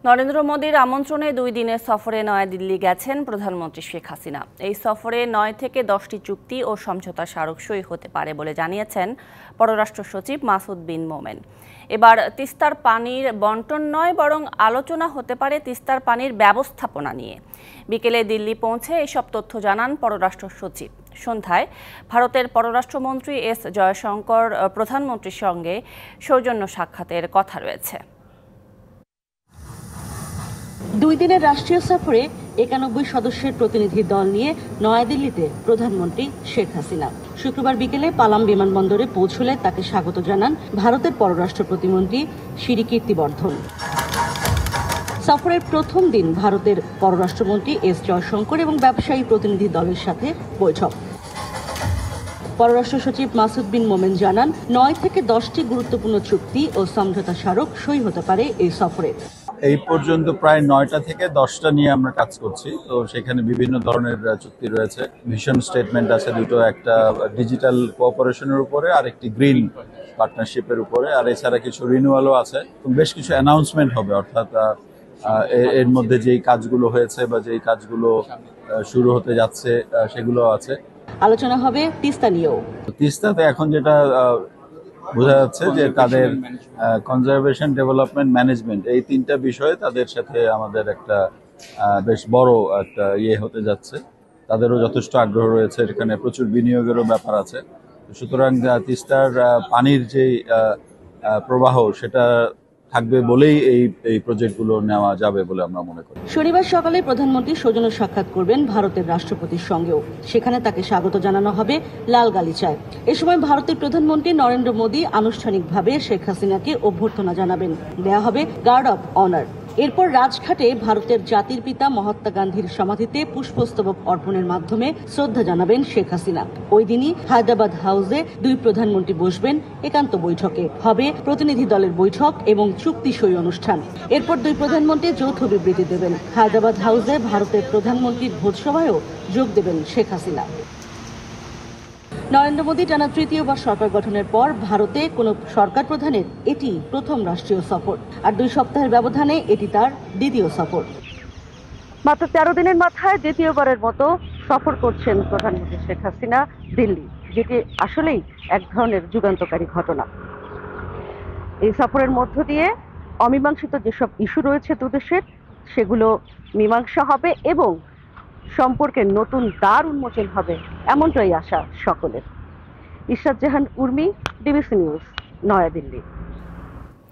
নরেন্দ্র মোদীর আমন্ত্রণে 2 দিনের সফরে নয়াদিল্লি গেছেন প্রধানমন্ত্রী শেখ হাসিনা। এই সফরে 9 থেকে 10টি চুক্তি ও সমঝোতা স্মারক সই হতে পারে বলে জানিয়েছেন পররাষ্ট্র সচিব মাসুদ বিন মোমেন। এবার তিস্তার পানির বন্টন নয়, বরং আলোচনা হতে পারে তিস্তার পানির ব্যবস্থাপনা নিয়ে। বিকেলে দিল্লি পৌঁছে এসব তথ্য জানান পররাষ্ট্র সচিব। সন্ধ্যায় ভারতের পররাষ্ট্রমন্ত্রী এস জয়শঙ্কর প্রধানমন্ত্রীর সঙ্গে সৌজন্য সাক্ষাতের কথা রয়েছে। 2 দিনের রাষ্ট্রীয় সফরে 91 সদস্যের প্রতিনিধি দল নিয়ে নয়াদিল্লিতে প্রধানমন্ত্রী শেখ হাসিনা শুক্রবার বিকেলে পালাম বিমানবন্দরে পৌঁছলে তাকে স্বাগত জানান ভারতের পররাষ্ট্র প্রতিমন্ত্রী শ্রী কীর্তিবর্ধন। সফরের প্রথম দিন ভারতের পররাষ্ট্রমন্ত্রী এস জয়শঙ্কর এবং ব্যবসায়ী প্রতিনিধি দলের সাথে বৈঠক। পররাষ্ট্র সচিব মাসুদ বিন মোমেন জানান 9 থেকে 10টি গুরুত্বপূর্ণ চুক্তি ও সমঝোতা স্মারক সই হতে পারে এই সফরে। এই পর্যন্ত প্রায় 9টা থেকে 10টা নিয়ে আমরা কাজ করছি। তো সেখানে বিভিন্ন ধরনের চুক্তি রয়েছে। ভিশন স্টেটমেন্ট আছে দুটো, একটা ডিজিটাল কোঅপারেশনের উপরে আর একটি গ্রিন পার্টনারশিপের উপরে, আর এছাড়া কিছু রিনিউয়ালও আছে। বেশ কিছু অ্যানাউন্সমেন্ট হবে, অর্থাৎ এর মধ্যে যেই কাজগুলো হয়েছে বা যেই কাজগুলো শুরু হতে যাচ্ছে সেগুলো আছে। আলোচনা হবে তিস্তা নিয়েও। তিস্তাতে এখন যেটা বোঝা যাচ্ছে যে তাদের কনজারভেশন, ডেভেলপমেন্ট, ম্যানেজমেন্ট, এই 3টা বিষয়ে তাদের সাথে আমাদের একটা বেশ বড় একটা হতে যাচ্ছে। তাদেরও যথেষ্ট আগ্রহ রয়েছে, এখানে প্রচুর বিনিয়োগেরও ব্যাপার আছে। সুতরাং তিস্তার পানির যে প্রবাহ সেটা থাকবে বলেই এই প্রজেক্টগুলো নেওয়া যাবে বলে আমরা মনে করি। শনিবার সকালে প্রধানমন্ত্রী সৌজন্য সাক্ষাৎ করবেন ভারতের রাষ্ট্রপতির সঙ্গেও। সেখানে তাকে স্বাগত জানানো হবে লাল গালিচায়। এ সময় ভারতের প্রধানমন্ত্রী নরেন্দ্র মোদী আনুষ্ঠানিকভাবে শেখ হাসিনাকে অভ্যর্থনা জানাবেন। দেয়া হবে গার্ড অব অনার। এরপর রাজঘাটে ভারতের জাতির পিতা মহাত্মা গান্ধীর সমাধিতে পুষ্পস্তবক অর্পণের মাধ্যমে শ্রদ্ধা জানাবেন শেখ হাসিনা। ওই দিনই হায়দ্রাবাদ হাউসে 2 প্রধানমন্ত্রী বসবেন একান্ত বৈঠকে। হবে প্রতিনিধি দলের বৈঠক এবং চুক্তি সই অনুষ্ঠান। এরপর 2 প্রধানমন্ত্রী যৌথ বিবৃতি দেবেন। হায়দ্রাবাদ হাউসে ভারতের প্রধানমন্ত্রীর ভোজসভায়ও যোগ দেবেন শেখ হাসিনা। নরেন্দ্র মোদী টানা তৃতীয়বার সরকার গঠনের পর ভারতে কোনো সরকার প্রধানের এটি প্রথম রাষ্ট্রীয় সফর, আর 2 সপ্তাহের ব্যবধানে এটি তার দ্বিতীয় সফর। মাত্র 13 দিনের মাথায় দ্বিতীয়বারের মতো সফর করছেন প্রধানমন্ত্রী শেখ হাসিনা দিল্লি, যেটি আসলেই এক ধরনের যুগান্তকারী ঘটনা। এই সফরের মধ্য দিয়ে অমীমাংসিত যেসব ইস্যু রয়েছে দুদেশের, সেগুলো মীমাংসা হবে এবং সম্পর্কের নতুন দ্বার উন্মোচন হবে, এমনটাই আশা সকলের। ইশরাত জাহান উর্মি, ডিবিসি নিউজ, নয়াদিল্লি।